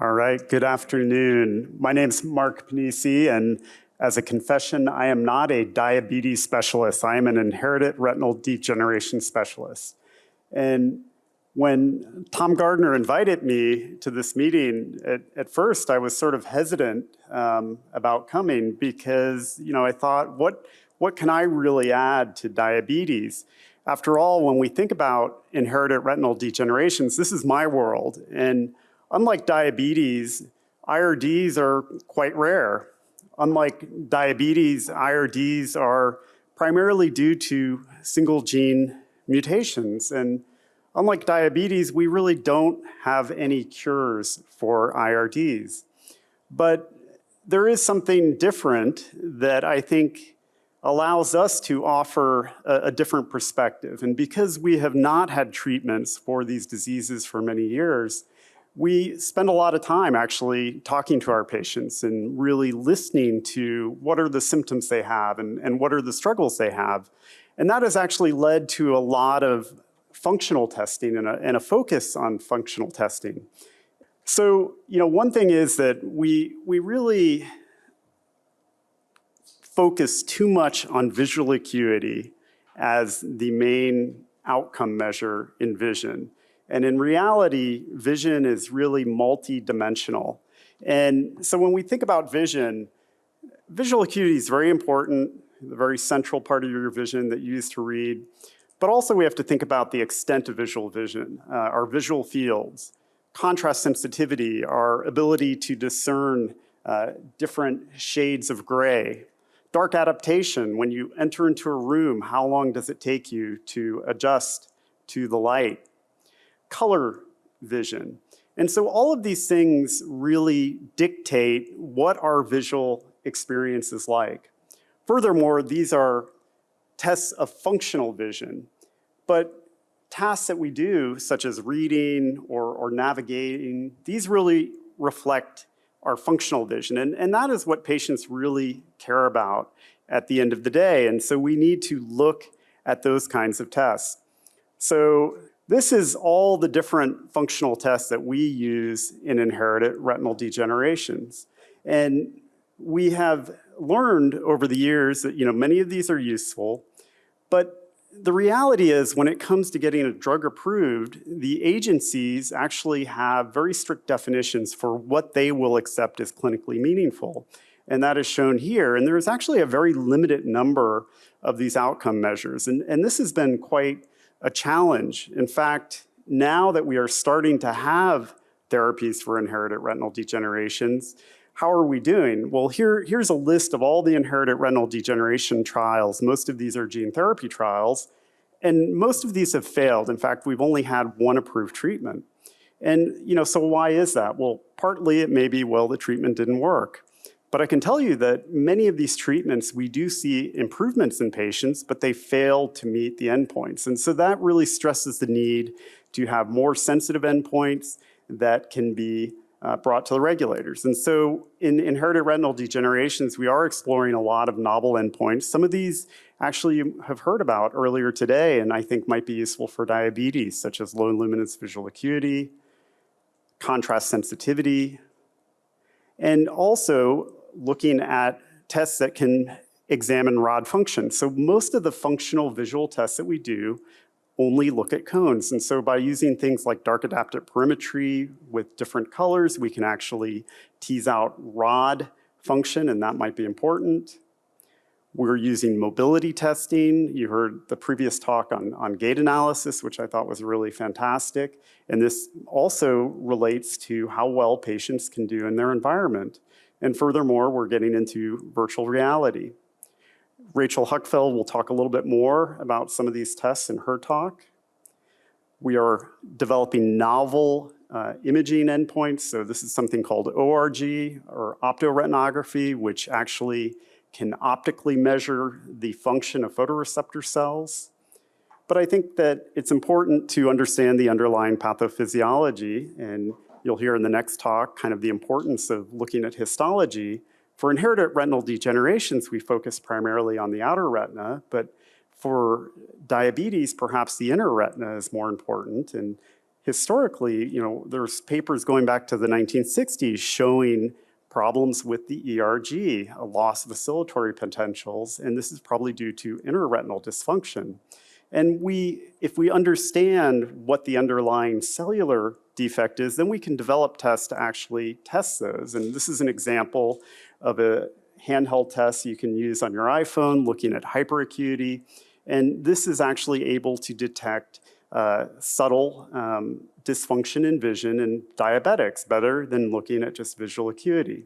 All right, good afternoon. My name's Mark Panisi, and as a confession, I am not a diabetes specialist. I am an inherited retinal degeneration specialist. And when Tom Gardner invited me to this meeting, at first I was sort of hesitant about coming because I thought, what can I really add to diabetes? After all, when we think about inherited retinal degenerations, this is my world. And unlike diabetes, IRDs are quite rare. Unlike diabetes, IRDs are primarily due to single gene mutations. And unlike diabetes, we really don't have any cures for IRDs. But there is something different that I think allows us to offer a different perspective. And because we have not had treatments for these diseases for many years, we spend a lot of time actually talking to our patients and really listening to what are the symptoms they have and what are the struggles they have. And that has actually led to a lot of functional testing and a focus on functional testing. So, one thing is that we really focus too much on visual acuity as the main outcome measure in vision. And in reality, vision is really multi-dimensional. And so when we think about vision, visual acuity is very important, the very central part of your vision that you use to read. But also we have to think about the extent of visual vision, our visual fields, contrast sensitivity, our ability to discern different shades of gray, dark adaptation. When you enter into a room, how long does it take you to adjust to the light? Color vision. And so all of these things really dictate what our visual experience is like. Furthermore, these are tests of functional vision, but tasks that we do, such as reading or navigating, these really reflect our functional vision. And that is what patients really care about at the end of the day. And so we need to look at those kinds of tests. So this is all the different functional tests that we use in inherited retinal degenerations. And we have learned over the years that many of these are useful, but the reality is when it comes to getting a drug approved, the agencies actually have very strict definitions for what they will accept as clinically meaningful. And that is shown here. And there is actually a very limited number of these outcome measures. And this has been quite a challenge. In fact, now that we are starting to have therapies for inherited retinal degenerations, how are we doing? Well, here's a list of all the inherited retinal degeneration trials. Most of these are gene therapy trials, and most of these have failed. In fact, we've only had one approved treatment. And so why is that? Well, partly it may be, the treatment didn't work. But I can tell you that many of these treatments, we do see improvements in patients, but they fail to meet the endpoints. And so that really stresses the need to have more sensitive endpoints that can be brought to the regulators. And so in inherited retinal degenerations, we are exploring a lot of novel endpoints. Some of these actually you have heard about earlier today and I think might be useful for diabetes, such as low luminance visual acuity, contrast sensitivity, and also looking at tests that can examine rod function. So most of the functional visual tests that we do only look at cones. And so by using things like dark adaptive perimetry with different colors, we can actually tease out rod function, and that might be important. We're using mobility testing. You heard the previous talk on gait analysis, which I thought was really fantastic. And this also relates to how well patients can do in their environment. And furthermore, we're getting into virtual reality. Rachel Huckfeld will talk a little bit more about some of these tests in her talk. We are developing novel imaging endpoints. So this is something called ORG, or optoretinography, which actually can optically measure the function of photoreceptor cells. But I think that it's important to understand the underlying pathophysiology, and you'll hear in the next talk kind of the importance of looking at histology. For inherited retinal degenerations, we focus primarily on the outer retina, but for diabetes, perhaps the inner retina is more important. And historically, there's papers going back to the 1960s showing problems with the ERG, a loss of oscillatory potentials, and this is probably due to intraretinal dysfunction. And if we understand what the underlying cellular defect is, then we can develop tests to actually test those. And this is an example of a handheld test you can use on your iPhone looking at hyperacuity. And this is actually able to detect subtle dysfunction in vision in diabetics better than looking at just visual acuity.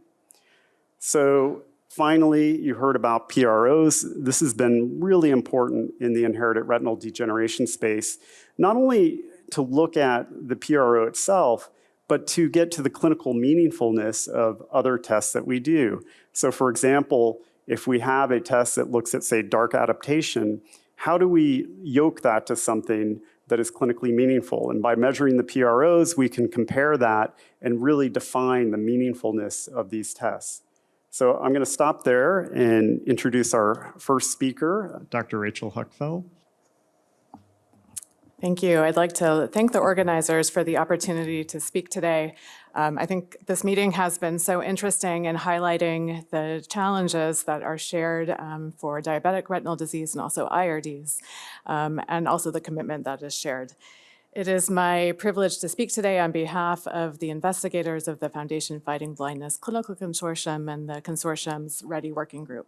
So finally, you heard about PROs. This has been really important in the inherited retinal degeneration space, not only to look at the PRO itself, but to get to the clinical meaningfulness of other tests that we do. So for example, if we have a test that looks at, say, dark adaptation, how do we yoke that to something that is clinically meaningful? And by measuring the PROs, we can compare that and really define the meaningfulness of these tests. So I'm going to stop there and introduce our first speaker, Dr. Rachel Huckfeld. Thank you. I'd like to thank the organizers for the opportunity to speak today. I think this meeting has been so interesting in highlighting the challenges that are shared for diabetic retinal disease and also IRDs, and also the commitment that is shared. It is my privilege to speak today on behalf of the investigators of the Foundation Fighting Blindness Clinical Consortium and the consortium's READY Working Group.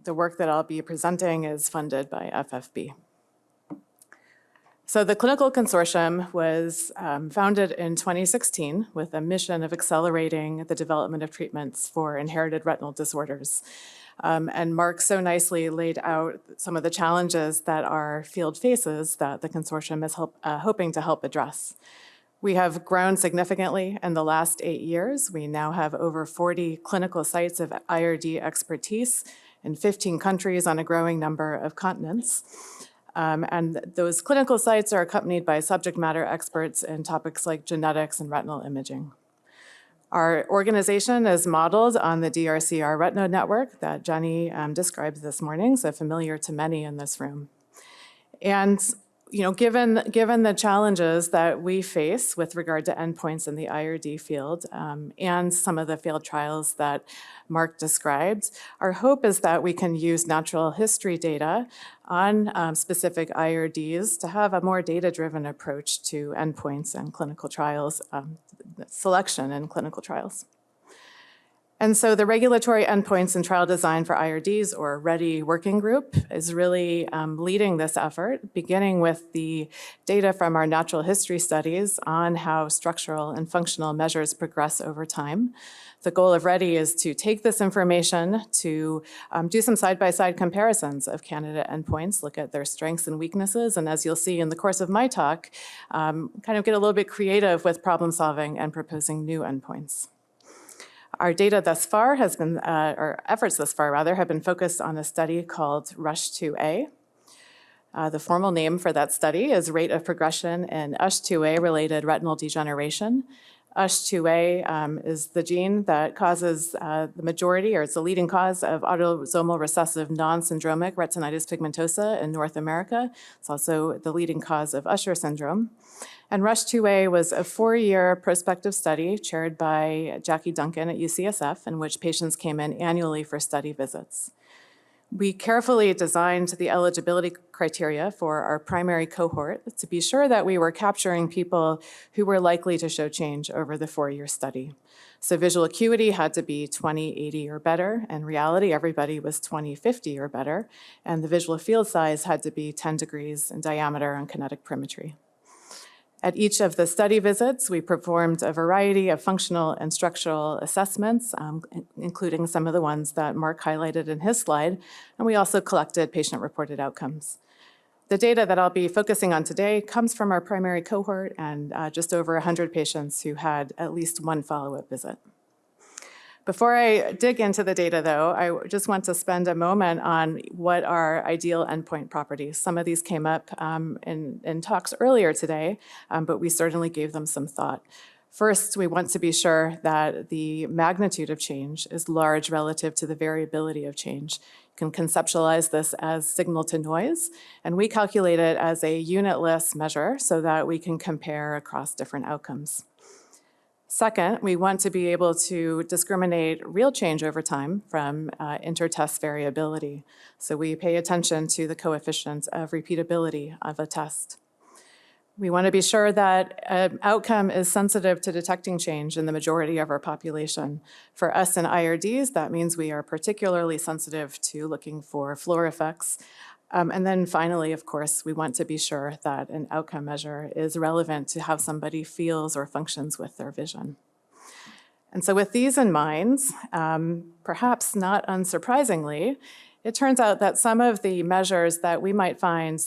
The work that I'll be presenting is funded by FFB. So the Clinical Consortium was founded in 2016 with a mission of accelerating the development of treatments for inherited retinal disorders. And Mark so nicely laid out some of the challenges that our field faces that the consortium is hoping to help address. We have grown significantly in the last 8 years. We now have over 40 clinical sites of IRD expertise in 15 countries on a growing number of continents. And those clinical sites are accompanied by subject matter experts in topics like genetics and retinal imaging. Our organization is modeled on the DRCR Retina Network that Jenny described this morning, so familiar to many in this room. And given the challenges that we face with regard to endpoints in the IRD field and some of the failed trials that Mark described, our hope is that we can use natural history data on specific IRDs to have a more data-driven approach to endpoints and clinical trials, selection in clinical trials. And so the regulatory endpoints and trial design for IRDs, or READY Working Group, is really leading this effort, beginning with the data from our natural history studies on how structural and functional measures progress over time. The goal of READY is to take this information to do some side-by-side comparisons of candidate endpoints, look at their strengths and weaknesses, and as you'll see in the course of my talk, kind of get a little bit creative with problem solving and proposing new endpoints. Our data thus far has been, or efforts thus far rather, have been focused on a study called RUSH2A. The formal name for that study is Rate of Progression in USH2A-related retinal degeneration. USH2A is the gene that causes the majority, or it's the leading cause of autosomal recessive non-syndromic retinitis pigmentosa in North America. It's also the leading cause of Usher syndrome. And RUSH2A was a 4-year prospective study chaired by Jackie Duncan at UCSF, in which patients came in annually for study visits. We carefully designed the eligibility criteria for our primary cohort to be sure that we were capturing people who were likely to show change over the 4-year study. So visual acuity had to be 20/80 or better. In reality, everybody was 20/50 or better. And the visual field size had to be 10 degrees in diameter on kinetic perimetry. At each of the study visits, we performed a variety of functional and structural assessments, including some of the ones that Mark highlighted in his slide, and we also collected patient-reported outcomes. The data that I'll be focusing on today comes from our primary cohort and just over 100 patients who had at least one follow-up visit. Before I dig into the data, though, I just want to spend a moment on what are ideal endpoint properties. Some of these came up in talks earlier today, but we certainly gave them some thought. First, we want to be sure that the magnitude of change is large relative to the variability of change. can conceptualize this as signal to noise, and we calculate it as a unitless measure so that we can compare across different outcomes. Second, we want to be able to discriminate real change over time from inter-test variability. So we pay attention to the coefficient of repeatability of a test. We want to be sure that an outcome is sensitive to detecting change in the majority of our population. For us in IRDs, that means we are particularly sensitive to looking for floor effects. And then finally, of course, we want to be sure that an outcome measure is relevant to how somebody feels or functions with their vision. And so with these in mind, perhaps not unsurprisingly, it turns out that some of the measures that we might find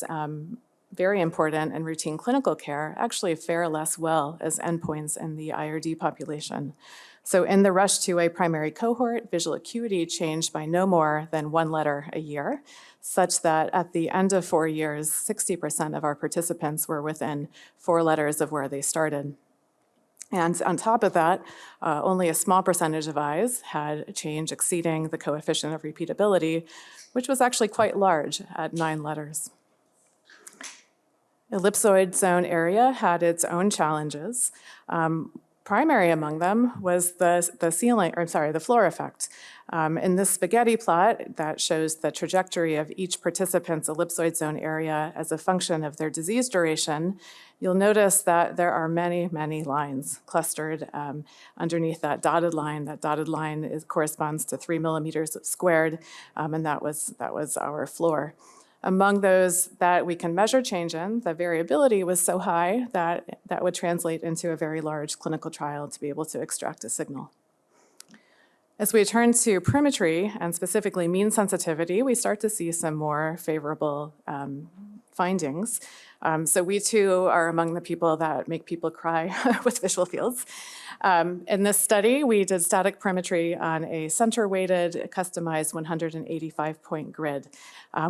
very important in routine clinical care actually fare less well as endpoints in the IRD population. So in the rush to a primary cohort, visual acuity changed by no more than 1 letter a year, such that at the end of 4 years, 60% of our participants were within 4 letters of where they started. And on top of that, only a small percentage of eyes had a change exceeding the coefficient of repeatability, which was actually quite large at 9 letters. Ellipsoid zone area had its own challenges. Primary among them was the floor effect. In this spaghetti plot that shows the trajectory of each participant's ellipsoid zone area as a function of their disease duration, you'll notice that there are many, many lines clustered underneath that dotted line. That dotted line corresponds to 3 millimeters squared, and that was our floor. Among those that we can measure change in, the variability was so high that that would translate into a very large clinical trial to be able to extract a signal. As we turn to perimetry, and specifically mean sensitivity, we start to see some more favorable findings. So we too are among the people that make people cry with visual fields. In this study, we did static perimetry on a center-weighted, customized 185-point grid.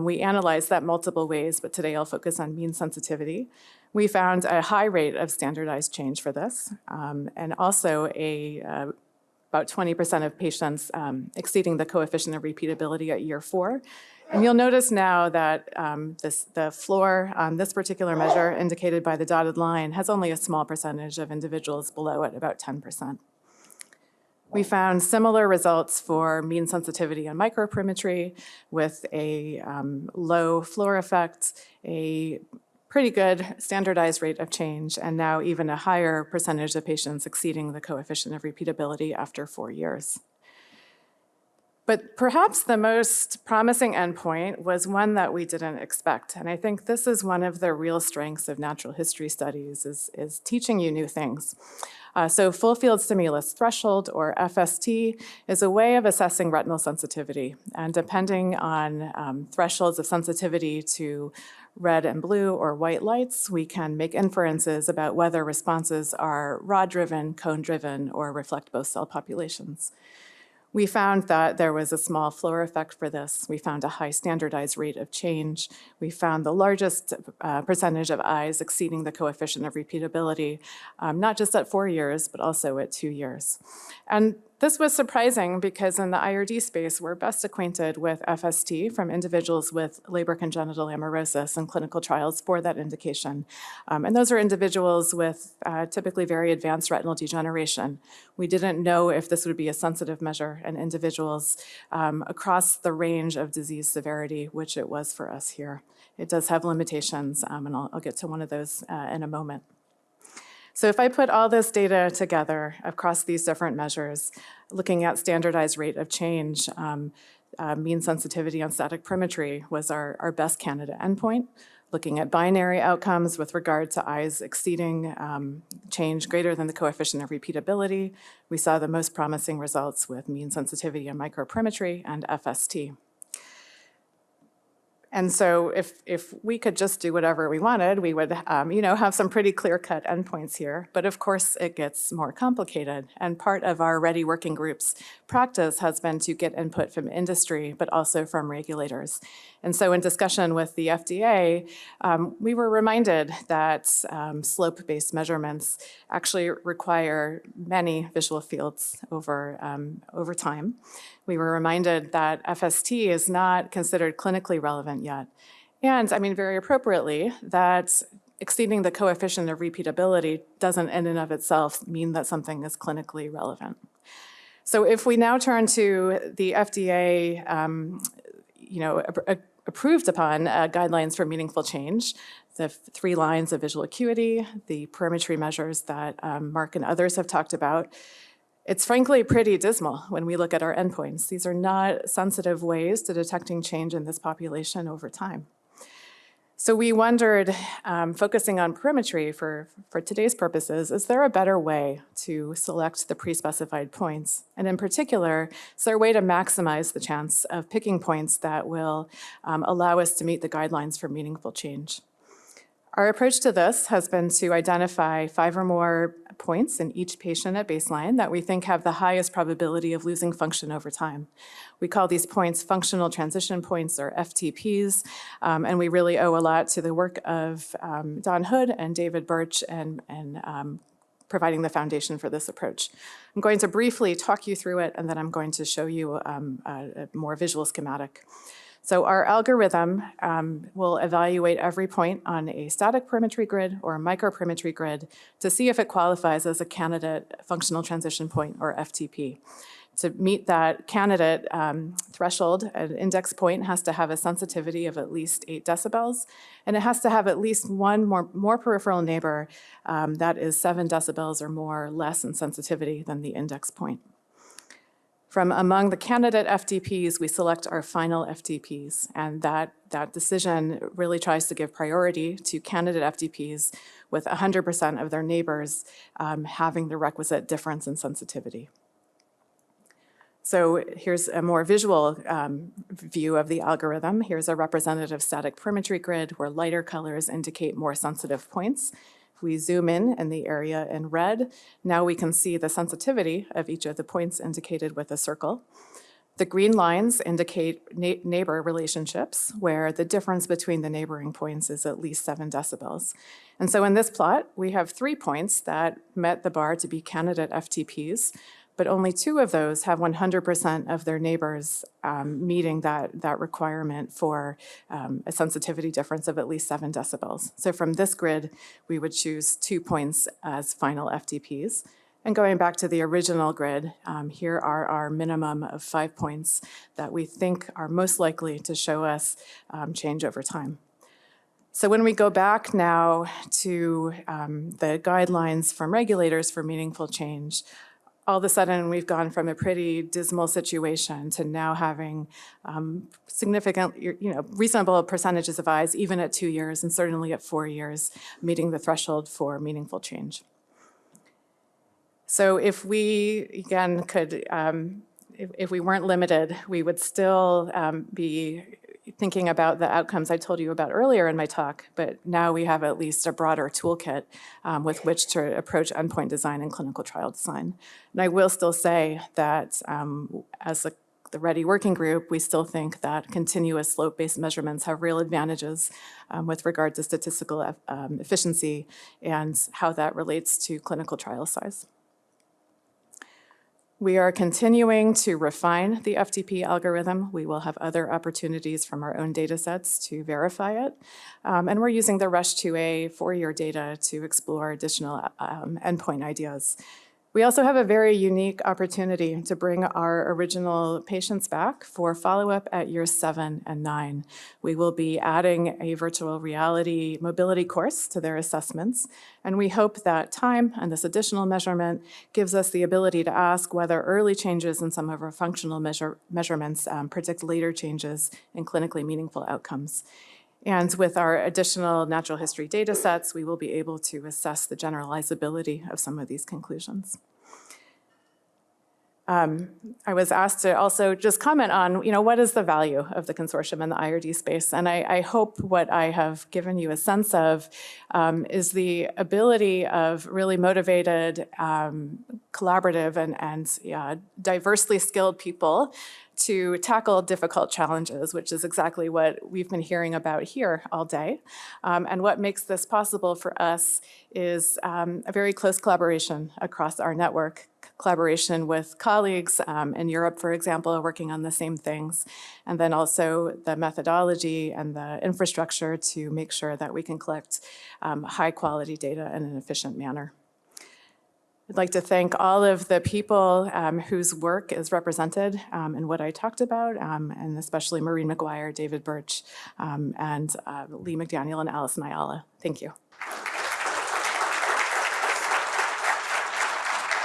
We analyzed that multiple ways, but today I'll focus on mean sensitivity. We found a high rate of standardized change for this, and also about 20% of patients exceeding the coefficient of repeatability at year 4. And you'll notice now that the floor on this particular measure, indicated by the dotted line, has only a small percentage of individuals below it, about 10%. We found similar results for mean sensitivity and microperimetry with a low floor effect, a pretty good standardized rate of change, and now even a higher percentage of patients exceeding the coefficient of repeatability after 4 years. But perhaps the most promising endpoint was one that we didn't expect. And I think this is one of the real strengths of natural history studies is teaching you new things. So full field stimulus threshold, or FST, is a way of assessing retinal sensitivity. And depending on thresholds of sensitivity to red and blue or white lights, we can make inferences about whether responses are rod-driven, cone-driven, or reflect both cell populations. We found that there was a small floor effect for this. We found a high standardized rate of change. We found the largest percentage of eyes exceeding the coefficient of repeatability, not just at 4 years, but also at 2 years. And this was surprising because in the IRD space, we're best acquainted with FST from individuals with Leber congenital amaurosis and clinical trials for that indication. And those are individuals with typically very advanced retinal degeneration. We didn't know if this would be a sensitive measure in individuals across the range of disease severity, which it was for us here. It does have limitations, and I'll get to one of those in a moment. So if I put all this data together across these different measures, looking at standardized rate of change, mean sensitivity on static perimetry was our best candidate endpoint. Looking at binary outcomes with regard to eyes exceeding change greater than the coefficient of repeatability, we saw the most promising results with mean sensitivity on microperimetry and FST. And so if we could just do whatever we wanted, we would have some pretty clear-cut endpoints here. But of course, it gets more complicated. And part of our Ready Working Group's practice has been to get input from industry, but also from regulators. And so in discussion with the FDA, we were reminded that slope-based measurements actually require many visual fields over time. We were reminded that FST is not considered clinically relevant yet. And I mean, very appropriately, that exceeding the coefficient of repeatability doesn't in and of itself mean that something is clinically relevant. So if we now turn to the FDA, approved upon guidelines for meaningful change, the 3 lines of visual acuity, the perimetry measures that Mark and others have talked about, it's frankly pretty dismal when we look at our endpoints. These are not sensitive ways to detecting change in this population over time. So we wondered, focusing on perimetry for today's purposes, is there a better way to select the pre-specified points? And in particular, is there a way to maximize the chance of picking points that will allow us to meet the guidelines for meaningful change? Our approach to this has been to identify 5 or more points in each patient at baseline that we think have the highest probability of losing function over time. We call these points functional transition points, or FTPs, and we really owe a lot to the work of Don Hood and David Birch and providing the foundation for this approach. I'm going to briefly talk you through it, and then I'm going to show you a more visual schematic. So our algorithm will evaluate every point on a static perimetry grid or a microperimetry grid to see if it qualifies as a candidate functional transition point, or FTP. To meet that candidate threshold, an index point has to have a sensitivity of at least 8 decibels, and it has to have at least one more peripheral neighbor that is 7 decibels or more less in sensitivity than the index point. From among the candidate FTPs, we select our final FTPs, and that decision really tries to give priority to candidate FTPs with 100% of their neighbors having the requisite difference in sensitivity. So here's a more visual view of the algorithm. Here's a representative static perimetry grid where lighter colors indicate more sensitive points. If we zoom in the area in red, now we can see the sensitivity of each of the points indicated with a circle. The green lines indicate neighbor relationships, where the difference between the neighboring points is at least 7 decibels. And so in this plot, we have 3 points that met the bar to be candidate FTPs, but only 2 of those have 100% of their neighbors meeting that requirement for a sensitivity difference of at least 7 decibels. So from this grid, we would choose 2 points as final FTPs. And going back to the original grid, here are our minimum of 5 points that we think are most likely to show us change over time. So when we go back now to the guidelines from regulators for meaningful change, all of a sudden, we've gone from a pretty dismal situation to now having significant, reasonable percentages of eyes, even at 2 years and certainly at 4 years, meeting the threshold for meaningful change. So if we, again, could, if we weren't limited, we would still be thinking about the outcomes I told you about earlier in my talk, but now we have at least a broader toolkit with which to approach endpoint design and clinical trial design. And I will still say that as the READY working group, we still think that continuous slope-based measurements have real advantages with regard to statistical efficiency and how that relates to clinical trial size. We are continuing to refine the FTP algorithm. We will have other opportunities from our own data sets to verify it. And we're using the RUSH-2A 4-year data to explore additional endpoint ideas. We also have a very unique opportunity to bring our original patients back for follow-up at years 7 and 9. We will be adding a virtual reality mobility course to their assessments, and we hope that time and this additional measurement gives us the ability to ask whether early changes in some of our functional measurements predict later changes in clinically meaningful outcomes. And with our additional natural history data sets, we will be able to assess the generalizability of some of these conclusions. I was asked to also just comment on, what is the value of the consortium in the IRD space? And I hope what I have given you a sense of is the ability of really motivated, collaborative, and diversely skilled people to tackle difficult challenges, which is exactly what we've been hearing about here all day. And what makes this possible for us is a very close collaboration across our network, collaboration with colleagues in Europe, for example, working on the same things, and then also the methodology and the infrastructure to make sure that we can collect high-quality data in an efficient manner. I'd like to thank all of the people whose work is represented in what I talked about, and especially Maureen McGuire, David Birch, and Lee McDaniel and Alison Ayala. Thank you.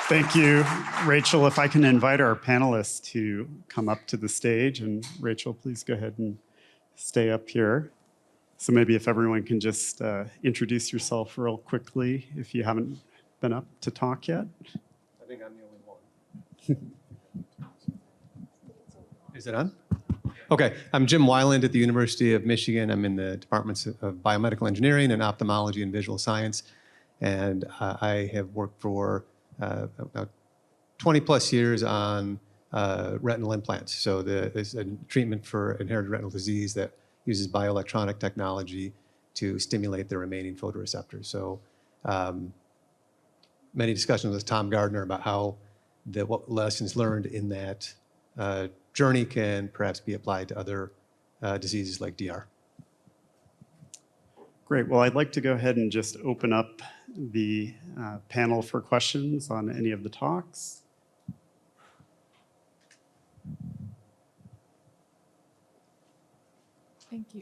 Thank you, Rachel. If I can invite our panelists to come up to the stage, and Rachel, please go ahead and stay up here. So maybe if everyone can just introduce yourself real quickly, if you haven't been up to talk yet. I think I'm the only one. Is it on? Okay, I'm Jim Weiland at the University of Michigan. I'm in the departments of biomedical engineering and ophthalmology and visual science. And I have worked for about 20 plus years on retinal implants. So there's a treatment for inherited retinal disease that uses bioelectronic technology to stimulate the remaining photoreceptors. So many discussions with Tom Gardner about how what lessons learned in that journey can perhaps be applied to other diseases like DR. Great. Well, I'd like to go ahead and just open up the panel for questions on any of the talks. Thank you.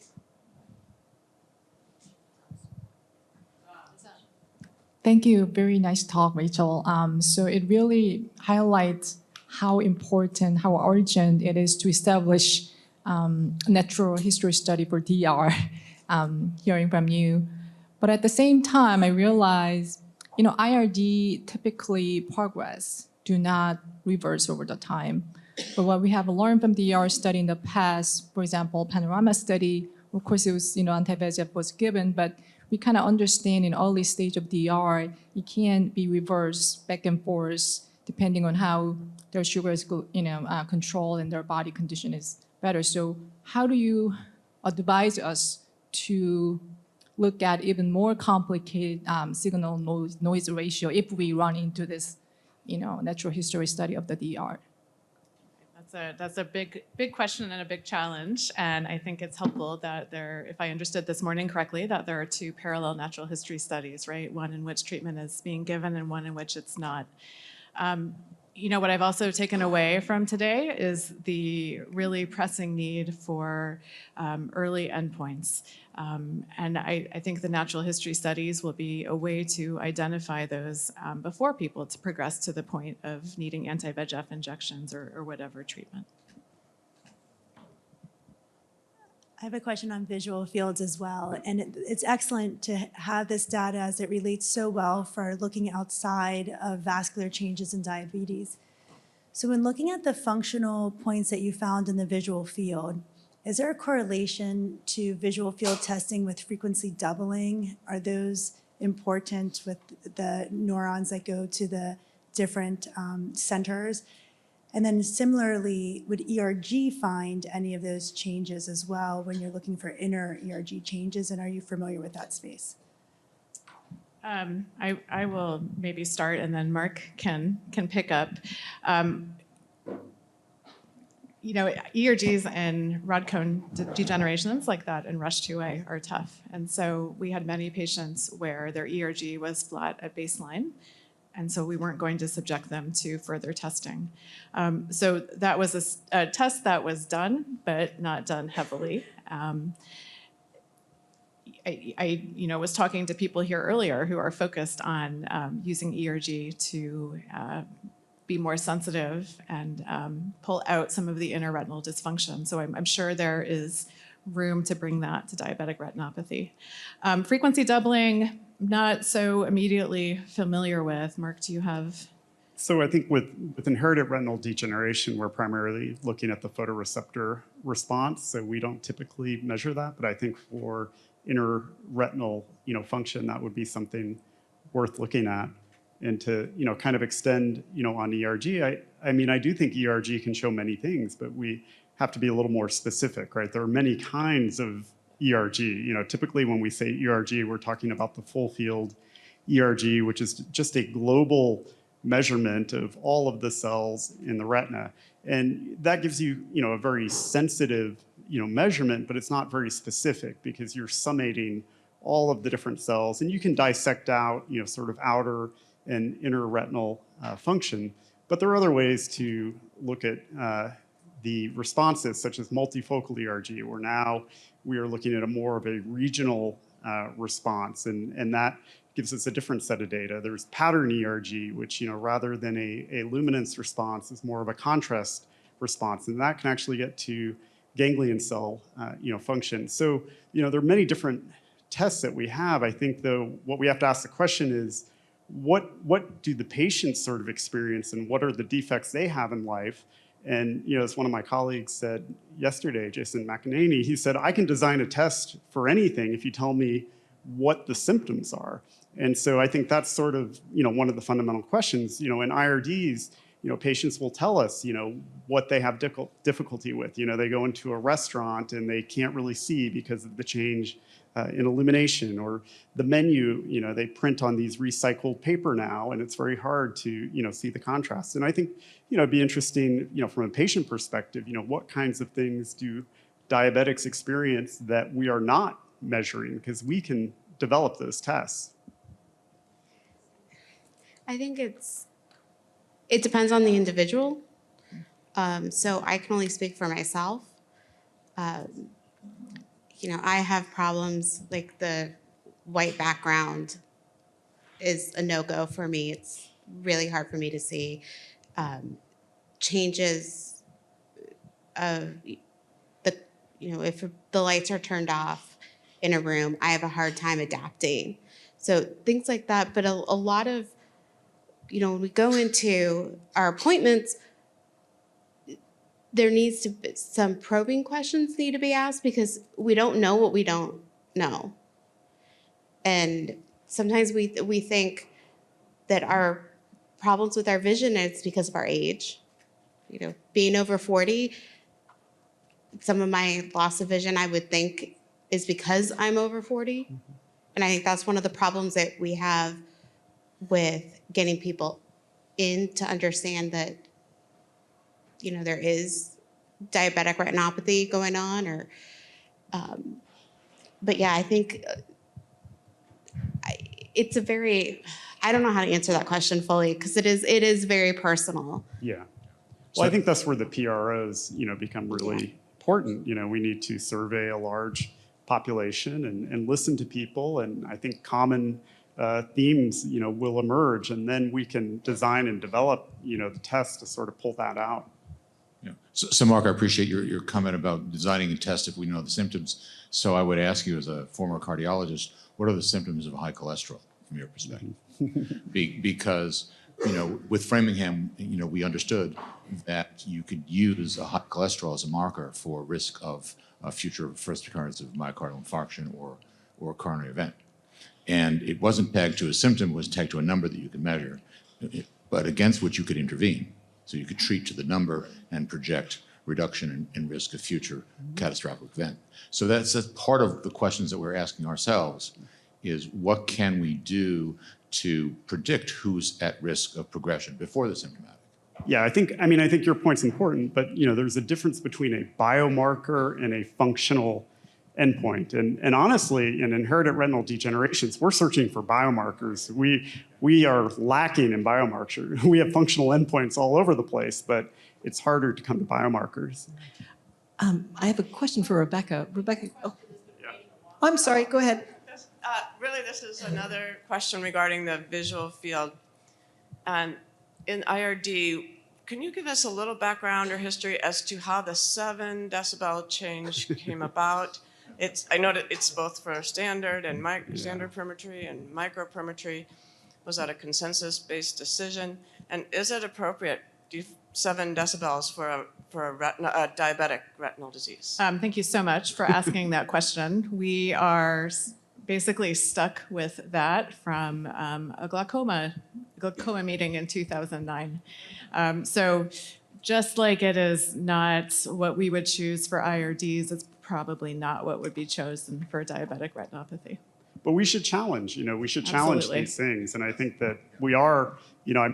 Thank you. Very nice talk, Rachel. So it really highlights how important, how urgent it is to establish natural history study for DR, hearing from you. But at the same time, I realize, IRD typically progress do not reverse over the time. But what we have learned from DR study in the past, for example, panorama study, of course it was, anti-VEGF was given, but we kind of understand in early stage of DR, it can be reversed back and forth depending on how their sugar is controlled and their body condition is better. So how do you advise us to look at even more complicated signal noise ratio if we run into this, natural history study of the DR? That's a big question and a big challenge, and I think it's helpful that if I understood this morning correctly, that there are two parallel natural history studies, right? One in which treatment is being given and one in which it's not. What I've also taken away from today is the really pressing need for early endpoints. And I think the natural history studies will be a way to identify those before people to progress to the point of needing anti-VEGF injections or whatever treatment. I have a question on visual fields as well, and it's excellent to have this data as it relates so well for looking outside of vascular changes in diabetes. So when looking at the functional points that you found in the visual field, is there a correlation to visual field testing with frequency doubling? Are those important with the neurons that go to the different centers? And then similarly, would ERG find any of those changes as well when you're looking for inner ERG changes, and are you familiar with that space? I will maybe start, and then Mark can pick up. ERGs and rod cone degenerations like that in RUSH2A are tough. And so we had many patients where their ERG was flat at baseline, and so we weren't going to subject them to further testing. So that was a test that was done, but not done heavily. I was talking to people here earlier who are focused on using ERG to be more sensitive and pull out some of the inner retinal dysfunction. So I'm sure there is room to bring that to diabetic retinopathy. Frequency doubling, not so immediately familiar with. Mark, do you have? So I think with inherited retinal degeneration, we're primarily looking at the photoreceptor response. So we don't typically measure that, but I think for inner retinal, function, that would be something worth looking at. And to, kind of extend, on ERG, I mean, I do think ERG can show many things, but we have to be a little more specific, right? There are many kinds of ERG. Typically when we say ERG, we're talking about the full field ERG, which is just a global measurement of all of the cells in the retina. And that gives you, a very sensitive, measurement, but it's not very specific because you're summating all of the different cells, and you can dissect out, sort of outer and inner retinal function. But there are other ways to look at the responses, such as multifocal ERG, where now we are looking at a more of a regional response, and that gives us a different set of data. There's pattern ERG, which, rather than a luminance response, is more of a contrast response, and that can actually get to ganglion cell, function. So, there are many different tests that we have. I think, though, what we have to ask the question is, what do the patients sort of experience, and what are the defects they have in life? And, as one of my colleagues said yesterday, Jason McEnany, he said, I can design a test for anything if you tell me what the symptoms are. And so I think that's sort of, one of the fundamental questions. In IRDs, patients will tell us, what they have difficulty with. They go into a restaurant and they can't really see because of the change in illumination, or the menu, they print on these recycled paper now, and it's very hard to, see the contrast. And I think, it'd be interesting, from a patient perspective, what kinds of things do diabetics experience that we are not measuring, because we can develop those tests. I think it depends on the individual. So I can only speak for myself. I have problems, like the white background is a no-go for me. It's really hard for me to see changes of if the lights are turned off in a room, I have a hard time adapting. So things like that, but a lot of, when we go into our appointments, there needs to be some probing questions need to be asked, because we don't know what we don't know. And sometimes we think that our problems with our vision is because of our age. Being over 40, some of my loss of vision I would think is because I'm over 40. Mm-hmm. And I think that's one of the problems that we have with getting people in to understand that there is diabetic retinopathy going on, but yeah, I think it's I don't know how to answer that question fully, because it is very personal. Yeah. Well, I think that's where the PROs, become really important. We need to survey a large population and listen to people, and I think common themes, will emerge, and then we can design and develop, the tests to sort of pull that out. Yeah. So Mark, I appreciate your comment about designing a test if we know the symptoms. So I would ask you, as a former cardiologist, what are the symptoms of high cholesterol from your perspective? Because, with Framingham, we understood that you could use a high cholesterol as a marker for risk of a future first occurrence of myocardial infarction or coronary event. And it wasn't pegged to a symptom, it was tagged to a number that you could measure, but against which you could intervene. So you could treat to the number and project reduction in risk of future catastrophic event. So that's part of the questions that we're asking ourselves, is what can we do to predict who's at risk of progression before the symptomatic? Yeah, I think your point's important, but there's a difference between a biomarker and a functional endpoint. And honestly, in inherited retinal degenerations, we're searching for biomarkers. We are lacking in biomarkers. We have functional endpoints all over the place, but it's harder to come to biomarkers. I have a question for Rebecca. Rebecca, I'm sorry, go ahead. Really, this is another question regarding the visual field. And in IRD, can you give us a little background or history as to how the 7 decibel change came about? I know that it's both for standard and standard perimetry and microperimetry, Was that a consensus-based decision? And is it appropriate, 7 decibels for a diabetic retinal disease? Thank you so much for asking that question. We are basically stuck with that from a glaucoma meeting in 2009. So just like it is not what we would choose for IRDs, it's probably not what would be chosen for diabetic retinopathy. But we should challenge, we should challenge Absolutely. these things. And I think that we are,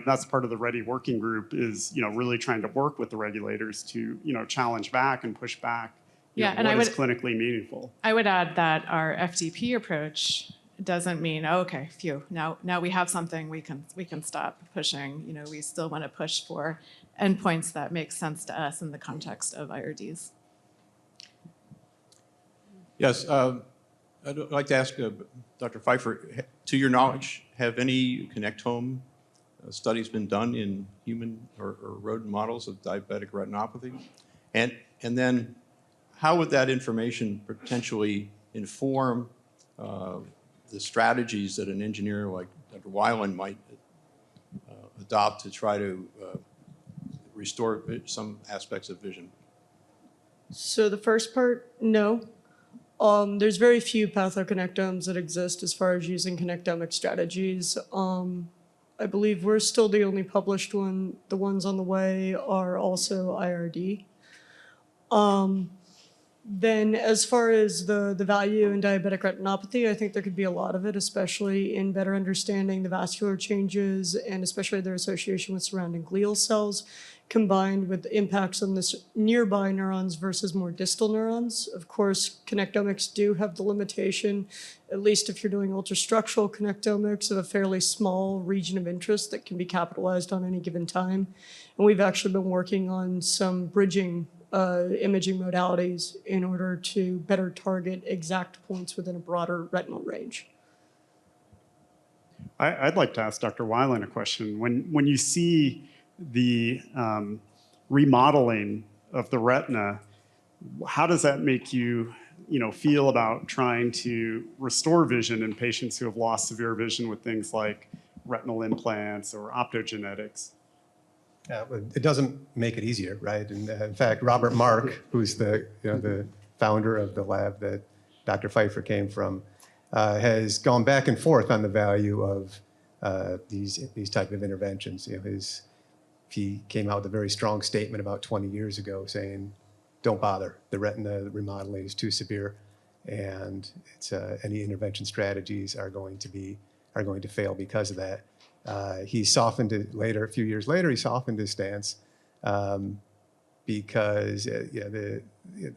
that's part of the READY working group is, really trying to work with the regulators to, challenge back and push back Yeah, and what I is would- clinically meaningful. I would add that our FDP approach doesn't mean, oh, okay, phew, now we have something, we can stop pushing. We still want to push for endpoints that make sense to us in the context of IRDs. Yes, I'd like to ask Dr. Pfeiffer, to your knowledge, have any Connect Home studies been done in human or rodent models of diabetic retinopathy? And then how would that information potentially inform the strategies that an engineer like Dr. Weiland might adopt to try to restore some aspects of vision? So the first part, no. There's very few pathoconnectomes that exist as far as using connectomic strategies. I believe we're still the only published one. The ones on the way are also IRD. Then as far as the value in diabetic retinopathy, I think there could be a lot of it, especially in better understanding the vascular changes and especially their association with surrounding glial cells, combined with the impacts on the nearby neurons versus more distal neurons. Of course, connectomics do have the limitation, at least if you're doing ultrastructural connectomics, of a fairly small region of interest that can be capitalized on any given time. And we've actually been working on some bridging imaging modalities in order to better target exact points within a broader retinal range. I'd like to ask Dr. Weiland a question. When you see the remodeling of the retina, how does that make you, feel about trying to restore vision in patients who have lost severe vision with things like retinal implants or optogenetics? It doesn't make it easier, right? And in fact, Robert Mark, who's the founder of the lab that Dr. Pfeiffer came from, has gone back and forth on the value of these type of interventions. He came out with a very strong statement about 20 years ago saying, don't bother, the retina remodeling is too severe, and any intervention strategies are going to fail because of that. He softened it later, a few years later, he softened his stance because the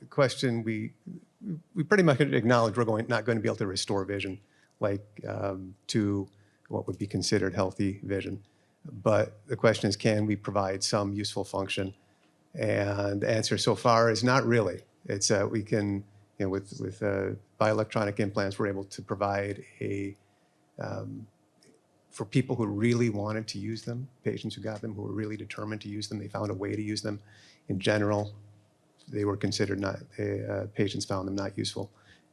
question, we pretty much acknowledge we're not going to be able to restore vision to what would be considered healthy vision. But the question is, can we provide some useful function? And the answer so far is not really. It's we can, with bioelectronic implants, we're able to provide for people who really wanted to use them, patients who got them, who were really determined to use them, they found a way to use them. In general, they were considered patients found them not useful,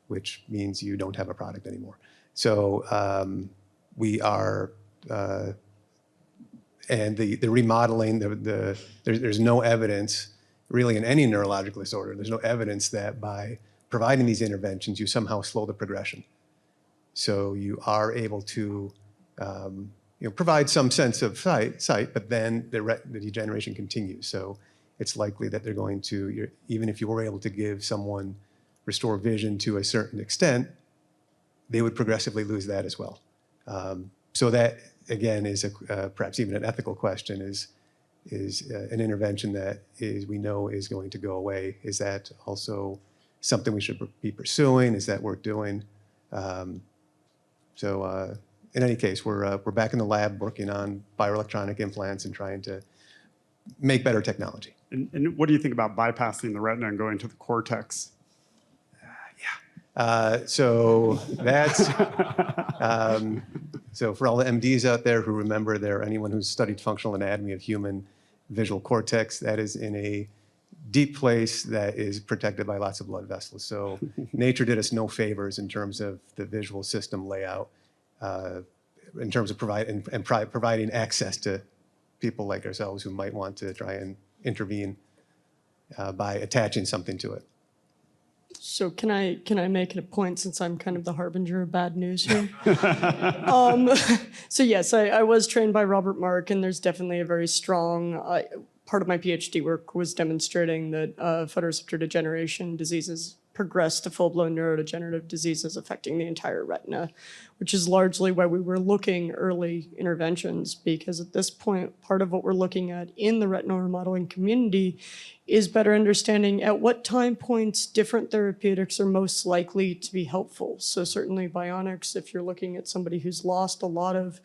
which means you don't have a product anymore. So we are, and the remodeling, there's no evidence really in any neurological disorder, there's no evidence that by providing these interventions, you somehow slow the progression. So you are able to provide some sense of sight, but then the degeneration continues. So it's likely that they're going to, even if you were able to give someone restore vision to a certain extent, they would progressively lose that as well. So that, again, is perhaps even an ethical question, is an intervention that we know is going to go away. Is that also something we should be pursuing? Is that worth doing? In any case, we're back in the lab working on bioelectronic implants and trying to make better technology. And what do you think about bypassing the retina and going to the cortex? So that's, so for all the MDs out there who remember there, anyone who's studied functional anatomy of human visual cortex, that is in a deep place that is protected by lots of blood vessels. So nature did us no favors in terms of the visual system layout. in terms of providing access to people like ourselves who might want to try and intervene by attaching something to it. So can I make it a point, since I'm kind of the harbinger of bad news here? So yes, I was trained by Robert Mark, and there's definitely a very strong part of my PhD work was demonstrating that photoreceptor degeneration diseases progress to full-blown neurodegenerative diseases affecting the entire retina, which is largely why we were looking early interventions, because at this point, part of what we're looking at in the retinal remodeling community is better understanding at what time points different therapeutics are most likely to be helpful. So certainly bionics, if you're looking at somebody who's lost a lot of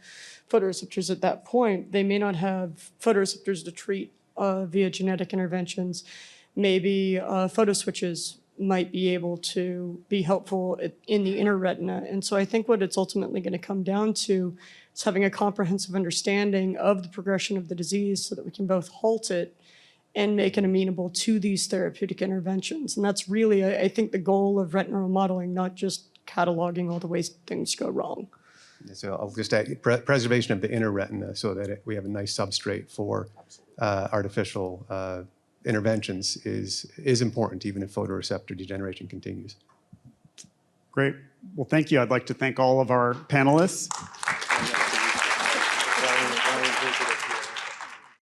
photoreceptors at that point, they may not have photoreceptors to treat via genetic interventions. Maybe photo switches might be able to be helpful in the inner retina. And so I think what it's ultimately going to come down to is having a comprehensive understanding of the progression of the disease so that we can both halt it and make it amenable to these therapeutic interventions. And that's really, I think, the goal of retinal remodeling, not just cataloging all the ways things go wrong. So I'll just add preservation of the inner retina so that we have a nice substrate for artificial interventions is important, even if photoreceptor degeneration continues. Great. Well, thank you. I'd like to thank all of our panelists.